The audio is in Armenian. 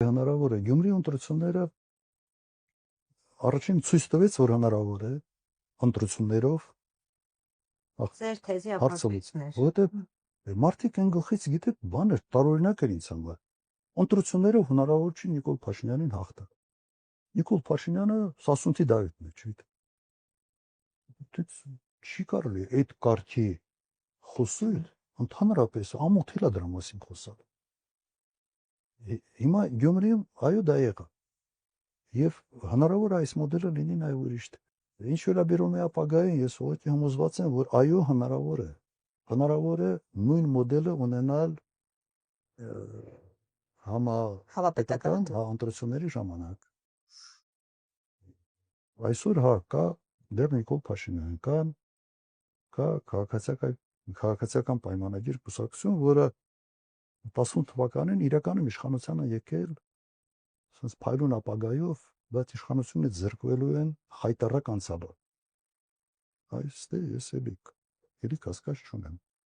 Հնարավոր է Գյումրի ընտրությունները առաջին ցույց տվեց, որ հնարավոր է ընտրություններով Ձեր թեզի հարցը ապացույցներ։ որովհետև մարդիկ այն գլխից գիտեք բան էր տարօրինակ էր ինձ համար ընտրություններով հնարավոր չի Նիկոլ Փաշինյանին հաղթել Նիկոլ Փաշինյանը սասունցի Դավիթն է չի կարելի այդ կարգի խոսել ընդհանրապես ամոթ էլ է դրա մասին խոսալ հիմա Գյումրիում այո դա եղավ եւ հնարավոր է այս մոդելը լինի նաեւ ուրիշ ինչ վերաբերում է ապագային ես ուղղակի համոզված եմ որ այո հնարավոր է նույն մոդելը ունենալ համապետական ընտրությունների ժամանակ այսօր կա դեռ Նիկոլ Փաշինյան կա քաղաքացիական պայմանագիր կուսակցություն որը 18 թվականին իրականում իշխանության է եկել ասես փայլուն ապագայով բայց իշխանությունից զրկվելու են հայտարարակ անցյալով այստեղ ես էլի կասկած չունեմ